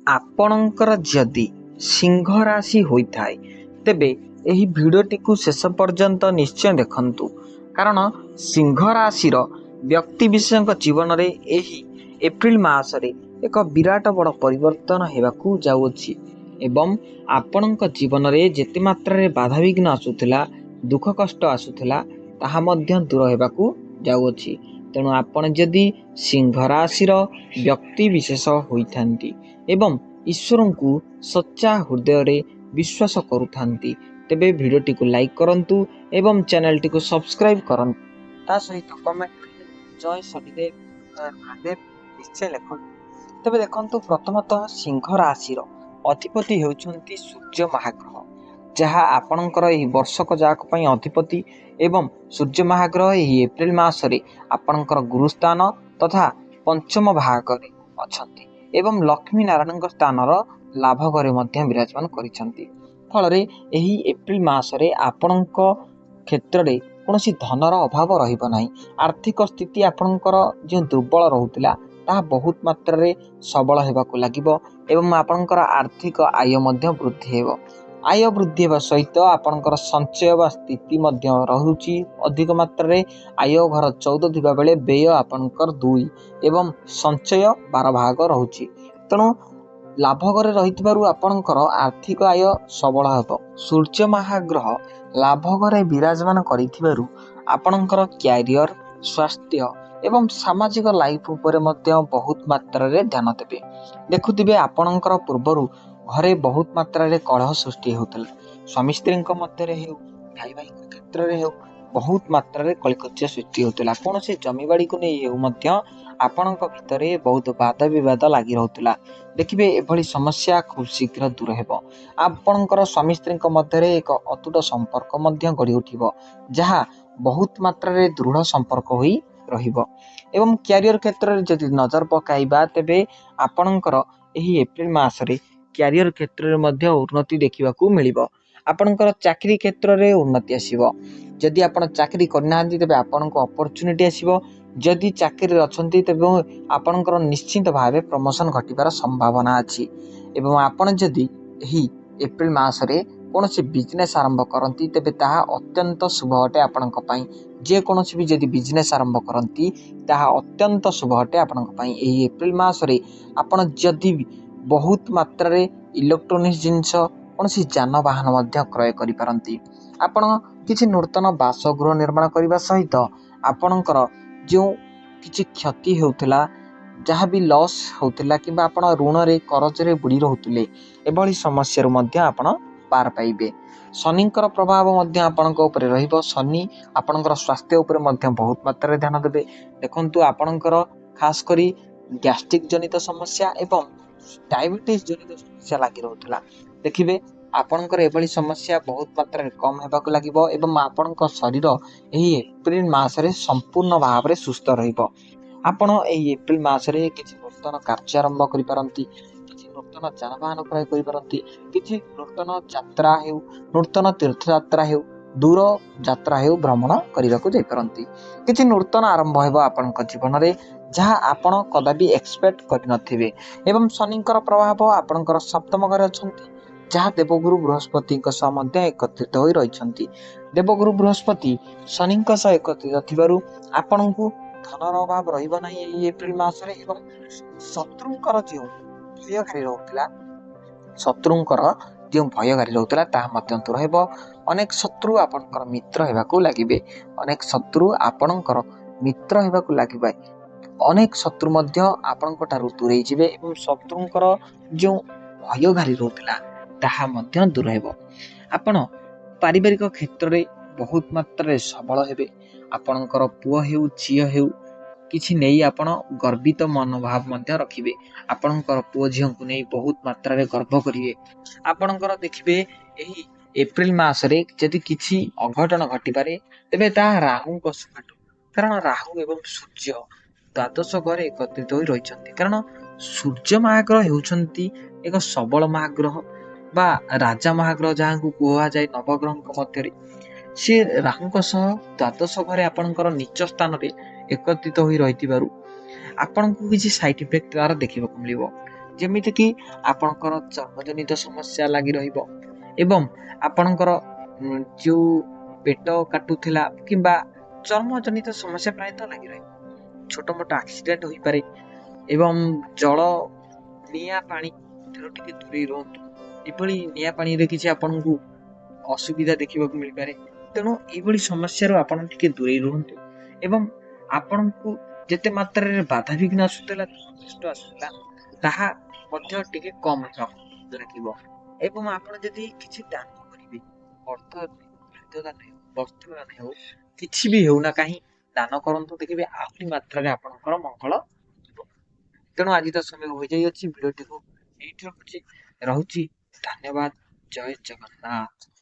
ଆପଣଙ୍କର ଯଦି ସିଂହ ରାଶି ହୋଇଥାଏ ତେବେ ଏହି ଭିଡ଼ିଓଟିକୁ ଶେଷ ପର୍ଯ୍ୟନ୍ତ ନିଶ୍ଚୟ ଦେଖନ୍ତୁ, କାରଣ ସିଂହ ରାଶିର ବ୍ୟକ୍ତିବିଶେଷଙ୍କ ଜୀବନରେ ଏହି ଏପ୍ରିଲ ମାସରେ ଏକ ବିରାଟ ବଡ଼ ପରିବର୍ତ୍ତନ ହେବାକୁ ଯାଉଅଛି ଏବଂ ଆପଣଙ୍କ ଜୀବନରେ ଯେତେ ମାତ୍ରାରେ ବାଧାବିଘ୍ନ ଆସୁଥିଲା, ଦୁଃଖ କଷ୍ଟ ଆସୁଥିଲା, ତାହା ମଧ୍ୟ ଦୂର ହେବାକୁ ଯାଉଅଛି। ତେଣୁ ଆପଣ ଯଦି ସିଂହ ରାଶିର ବ୍ୟକ୍ତିବିଶେଷ ହୋଇଥାନ୍ତି ଏବଂ ଈଶ୍ୱରଙ୍କୁ ସଚ୍ଚା ହୃଦୟରେ ବିଶ୍ୱାସ କରୁଥାନ୍ତି ତେବେ ଭିଡ଼ିଓଟିକୁ ଲାଇକ୍ କରନ୍ତୁ ଏବଂ ଚ୍ୟାନେଲଟିକୁ ସବସ୍କ୍ରାଇବ୍ କରନ୍ତୁ। ତା ସହିତ କମେଣ୍ଟ ଜୟ ଶନିଦେବ ମହାଦେବ ନିଶ୍ଚୟ ଲେଖନ୍ତୁ। ତେବେ ଦେଖନ୍ତୁ, ପ୍ରଥମତଃ ସିଂହ ରାଶିର ଅଧିପତି ହେଉଛନ୍ତି ସୂର୍ଯ୍ୟ ମହାଗ୍ରହ, ଯାହା ଆପଣଙ୍କର ଏହି ବର୍ଷକ ଯାକ ପାଇଁ ଅଧିପତି ଏବଂ ସୂର୍ଯ୍ୟ ମହାଗ୍ରହ ଏହି ଏପ୍ରିଲ ମାସରେ ଆପଣଙ୍କର ଗୁରୁସ୍ଥାନ ତଥା ପଞ୍ଚମ ଭାଗରେ ଅଛନ୍ତି ଏବଂ ଲକ୍ଷ୍ମୀ ନାରାୟଣଙ୍କ ସ୍ଥାନର ଲାଭ ଘରେ ମଧ୍ୟ ବିରାଜମାନ କରିଛନ୍ତି। ଫଳରେ ଏହି ଏପ୍ରିଲ ମାସରେ ଆପଣଙ୍କ କ୍ଷେତ୍ରରେ କୌଣସି ଧନର ଅଭାବ ରହିବ ନାହିଁ। ଆର୍ଥିକ ସ୍ଥିତି ଆପଣଙ୍କର ଯେଉଁ ଦୁର୍ବଳ ରହୁଥିଲା ତାହା ବହୁତ ମାତ୍ରାରେ ସବଳ ହେବାକୁ ଲାଗିବ ଏବଂ ଆପଣଙ୍କର ଆର୍ଥିକ ଆୟ ମଧ୍ୟ ବୃଦ୍ଧି ହେବ। ଆୟ ବୃଦ୍ଧି ହେବା ସହିତ ଆପଣଙ୍କର ସଞ୍ଚୟ ବା ସ୍ଥିତି ମଧ୍ୟ ରହୁଛି ଅଧିକ ମାତ୍ରାରେ। ଆୟ ଘର 14 ଥିବା ବେଳେ ବ୍ୟୟ ଆପଣଙ୍କର 2 ଏବଂ ସଞ୍ଚୟ 12 ଭାଗ ରହୁଛି। ତେଣୁ ଲାଭ ଘରେ ରହିଥିବାରୁ ଆପଣଙ୍କର ଆର୍ଥିକ ଆୟ ସବଳ ହେବ। ସୂର୍ଯ୍ୟ ମହାଗ୍ରହ ଲାଭ ଘରେ ବିରାଜମାନ କରିଥିବାରୁ ଆପଣଙ୍କର କ୍ୟାରିୟର, ସ୍ୱାସ୍ଥ୍ୟ ଏବଂ ସାମାଜିକ ଲାଇଫ ଉପରେ ମଧ୍ୟ ବହୁତ ମାତ୍ରାରେ ଧ୍ୟାନ ଦେବେ। ଦେଖୁଥିବେ, ଆପଣଙ୍କର ପୂର୍ବରୁ ଘରେ ବହୁତ ମାତ୍ରାରେ କଳହ ସୃଷ୍ଟି ହେଉଥିଲା। ସ୍ୱାମୀ ସ୍ତ୍ରୀଙ୍କ ମଧ୍ୟରେ ହେଉ, ଭାଇ ଭାଇଙ୍କ କ୍ଷେତ୍ରରେ ହେଉ, ବହୁତ ମାତ୍ରାରେ କଳିକଜିଆ ସୃଷ୍ଟି ହେଉଥିଲା। କୌଣସି ଜମିବାଡ଼ିକୁ ନେଇ ହେଉ ମଧ୍ୟ ଆପଣଙ୍କ ଭିତରେ ବହୁତ ବାଦ ବିବାଦ ଲାଗି ରହୁଥିଲା। ଦେଖିବେ, ଏଭଳି ସମସ୍ୟା ଖୁବ୍ ଶୀଘ୍ର ଦୂର ହେବ। ଆପଣଙ୍କର ସ୍ୱାମୀ ସ୍ତ୍ରୀଙ୍କ ମଧ୍ୟରେ ଏକ ଅତୁଟ ସମ୍ପର୍କ ମଧ୍ୟ ଗଢ଼ି ଉଠିବ, ଯାହା ବହୁତ ମାତ୍ରାରେ ଦୃଢ଼ ସମ୍ପର୍କ ହୋଇ ରହିବ। ଏବଂ କ୍ୟାରିୟର କ୍ଷେତ୍ରରେ ଯଦି ନଜର ପକାଇବା ତେବେ ଆପଣଙ୍କର ଏହି ଏପ୍ରିଲ ମାସରେ କ୍ୟାରିୟର କ୍ଷେତ୍ରରେ ମଧ୍ୟ ଉନ୍ନତି ଦେଖିବାକୁ ମିଳିବ। ଆପଣଙ୍କର ଚାକିରି କ୍ଷେତ୍ରରେ ଉନ୍ନତି ଆସିବ। ଯଦି ଆପଣ ଚାକିରି କରିନାହାନ୍ତି ତେବେ ଆପଣଙ୍କୁ ଅପରଚ୍ୟୁନିଟି ଆସିବ। ଯଦି ଚାକିରିରେ ଅଛନ୍ତି ତେବେ ଆପଣଙ୍କର ନିଶ୍ଚିତ ଭାବେ ପ୍ରମୋସନ ଘଟିବାର ସମ୍ଭାବନା ଅଛି। ଏବଂ ଆପଣ ଯଦି ଏହି ଏପ୍ରିଲ ମାସରେ କୌଣସି ବିଜନେସ୍ ଆରମ୍ଭ କରନ୍ତି ତେବେ ତାହା ଅତ୍ୟନ୍ତ ଶୁଭ ଅଟେ ଆପଣଙ୍କ ପାଇଁ। ଯେକୌଣସି ବି ଯଦି ବିଜନେସ୍ ଆରମ୍ଭ କରନ୍ତି ତାହା ଅତ୍ୟନ୍ତ ଶୁଭ ଅଟେ ଆପଣଙ୍କ ପାଇଁ। ଏହି ଏପ୍ରିଲ ମାସରେ ଆପଣ ଯଦି ବହୁତ ମାତ୍ରାରେ ଇଲେକ୍ଟ୍ରୋନିକ୍ସ ଜିନିଷ, କୌଣସି ଯାନବାହନ ମଧ୍ୟ କ୍ରୟ କରିପାରନ୍ତି। ଆପଣ କିଛି ନୂତନ ବାସଗୃହ ନିର୍ମାଣ କରିବା ସହିତ ଆପଣଙ୍କର ଯେଉଁ କିଛି କ୍ଷତି ହେଉଥିଲା, ଯାହା ବି ଲସ୍ ହେଉଥିଲା କିମ୍ବା ଆପଣ ଋଣରେ କରଜରେ ବୁଡ଼ି ରହୁଥିଲେ, ଏଭଳି ସମସ୍ୟାରୁ ମଧ୍ୟ ଆପଣ ପାର ପାଇବେ। ଶନିଙ୍କର ପ୍ରଭାବ ମଧ୍ୟ ଆପଣଙ୍କ ଉପରେ ରହିବ। ଶନି ଆପଣଙ୍କର ସ୍ୱାସ୍ଥ୍ୟ ଉପରେ ମଧ୍ୟ ବହୁତ ମାତ୍ରାରେ ଧ୍ୟାନ ଦେବେ। ଦେଖନ୍ତୁ, ଆପଣଙ୍କର ଖାସ କରି ଗ୍ୟାଷ୍ଟ୍ରିକ୍ ଜନିତ ସମସ୍ୟା ଏବଂ ଡାଇବେଟିସ୍ ଜନିତ ସମସ୍ୟା ଲାଗି ରହୁଥିଲା। ଦେଖିବେ, ଆପଣଙ୍କର ଏଭଳି ସମସ୍ୟା ବହୁତ ମାତ୍ରାରେ କମ୍ ହେବାକୁ ଲାଗିବ ଏବଂ ଆପଣଙ୍କ ଶରୀର ଏହି ଏପ୍ରିଲ ମାସରେ ସମ୍ପୂର୍ଣ୍ଣ ଭାବରେ ସୁସ୍ଥ ରହିବ। ଆପଣ ଏହି ଏପ୍ରିଲ ମାସରେ କିଛି ନୂତନ କାର୍ଯ୍ୟ ଆରମ୍ଭ କରିପାରନ୍ତି, କିଛି ନୂତନ ଯାନବାହନ କ୍ରୟ କରିପାରନ୍ତି, କିଛି ନୂତନ ଯାତ୍ରା ହେଉ, ନୂତନ ତୀର୍ଥଯାତ୍ରା ହେଉ, ଦୂର ଯାତ୍ରା ହେଉ, ଭ୍ରମଣ କରିବାକୁ ଯାଇପାରନ୍ତି। କିଛି ନୂତନ ଆରମ୍ଭ ହେବ ଆପଣଙ୍କ ଜୀବନରେ, ଯାହା ଆପଣ କଦାପି ଏକ୍ସପେକ୍ଟ କରିନଥିବେ। ଏବଂ ଶନିଙ୍କର ପ୍ରଭାବ ଆପଣଙ୍କର ସପ୍ତମ ଘରେ ଅଛନ୍ତି, ଯାହା ଦେବଗୁରୁ ବୃହସ୍ପତିଙ୍କ ସହ ମଧ୍ୟ ଏକତ୍ରିତ ହୋଇ ରହିଛନ୍ତି। ଦେବଗୁରୁ ବୃହସ୍ପତି ଶନିଙ୍କ ସହ ଏକତ୍ରିତ ଥିବାରୁ ଆପଣଙ୍କୁ ଧନର ଅଭାବ ରହିବ ନାହିଁ ଏହି ଏପ୍ରିଲ ମାସରେ। ଏବଂ ଶତ୍ରୁଙ୍କର ଯେଉଁ ଭୟଗାରୀ ରହୁଥିଲା ତାହା ମଧ୍ୟ ଦୂର ହେବ। ଅନେକ ଶତ୍ରୁ ଆପଣଙ୍କର ମିତ୍ର ହେବାକୁ ଲାଗିବେ। ଅନେକ ଶତ୍ରୁ ମଧ୍ୟ ଆପଣଙ୍କ ଠାରୁ ଦୂରେଇ ଯିବେ ଏବଂ ଶତ୍ରୁଙ୍କର ଯେଉଁ ଭୟଗାରୀ ରହୁଥିଲା ତାହା ମଧ୍ୟ ଦୂର ହେବ। ଆପଣ ପାରିବାରିକ କ୍ଷେତ୍ରରେ ବହୁତ ମାତ୍ରାରେ ସବଳ ହେବେ। ଆପଣଙ୍କର ପୁଅ ହେଉ, ଝିଅ ହେଉ, କିଛି ନେଇ ଆପଣ ଗର୍ବିତ ମନୋଭାବ ମଧ୍ୟ ରଖିବେ। ଆପଣଙ୍କର ପୁଅ ଝିଅଙ୍କୁ ନେଇ ବହୁତ ମାତ୍ରାରେ ଗର୍ବ କରିବେ। ଆପଣଙ୍କର ଦେଖିବେ, ଏହି ଏପ୍ରିଲ ମାସରେ ଯଦି କିଛି ଅଘଟଣ ଘଟିପାରେ ତେବେ ତାହା ରାହୁଙ୍କ ସକାଶୁ। କାରଣ ରାହୁ ଏବଂ ସୂର୍ଯ୍ୟ ଦ୍ୱାଦଶ ଘରେ ଏକତ୍ରିତ ହୋଇ ରହିଛନ୍ତି। କାରଣ ସୂର୍ଯ୍ୟ ମହାଗ୍ରହ ହେଉଛନ୍ତି ଏକ ସବଳ ମହାଗ୍ରହ ବା ରାଜା ମହାଗ୍ରହ, ଯାହାକୁ କୁହାଯାଏ ନବଗ୍ରହଙ୍କ ମଧ୍ୟରେ। ସେ ରାହୁଙ୍କ ସହ ଦ୍ୱାଦଶ ଘରେ ଆପଣଙ୍କର ନିଚ ସ୍ଥାନରେ ଏକତ୍ରିତ ହୋଇ ରହିଥିବାରୁ ଆପଣଙ୍କୁ କିଛି ସାଇଡ୍ ଇଫେକ୍ଟ ତାର ଦେଖିବାକୁ ମିଳିବ। ଯେମିତିକି ଆପଣଙ୍କର ଚର୍ମଜନିତ ସମସ୍ୟା ଲାଗି ରହିବ ଏବଂ ଆପଣଙ୍କର ଯେଉଁ ପେଟ କାଟୁଥିଲା କିମ୍ବା ଚର୍ମଜନିତ ସମସ୍ୟା ପ୍ରାୟତଃ ଲାଗି ରହିବ। ଛୋଟ ମୋଟ ଆକ୍ସିଡେଣ୍ଟ ହୋଇପାରେ ଏବଂ ଜଳ ନିଆଁ ପାଣି ଠାରୁ ଟିକେ ଦୂରେଇ ରୁହନ୍ତୁ। ଏଭଳି ନିଆଁ ପାଣିରେ କିଛି ଆପଣଙ୍କୁ ଅସୁବିଧା ଦେଖିବାକୁ ମିଳିପାରେ। ତେଣୁ ଏଇଭଳି ସମସ୍ୟାରୁ ଆପଣ ଟିକେ ଦୂରେଇ ରୁହନ୍ତୁ ଏବଂ ଆପଣଙ୍କୁ ଯେତେ ମାତ୍ରାରେ ବାଧାବିଘ୍ନ ଆସୁଥିଲା, କଷ୍ଟ ଆସୁଥିଲା, ତାହା ମଧ୍ୟ ଟିକେ କମ୍ ହେବାକୁ ଲାଗିବ। ଏବଂ ଆପଣ ଯଦି କିଛି ଦାନ କରିବେ, ଅର୍ଥ ଖାଦ୍ୟଦାନ ହେଉ, ବସ୍ତ୍ର ଦାନ ହେଉ, କିଛି ବି ହେଉନା କାହିଁ ଦାନ କରନ୍ତୁ, ଦେଖିବେ ଆହୁରି ମାତ୍ରାରେ ଆପଣଙ୍କର ମଙ୍ଗଳ ହେବ। ତେଣୁ ଆଜି ତ ସମୟ ହୋଇଯାଇଅଛି, ଭିଡ଼ିଓଟିକୁ ଏଇଠି ରଖୁଛି। ଧନ୍ୟବାଦ। ଜୟ ଜଗନ୍ନାଥ।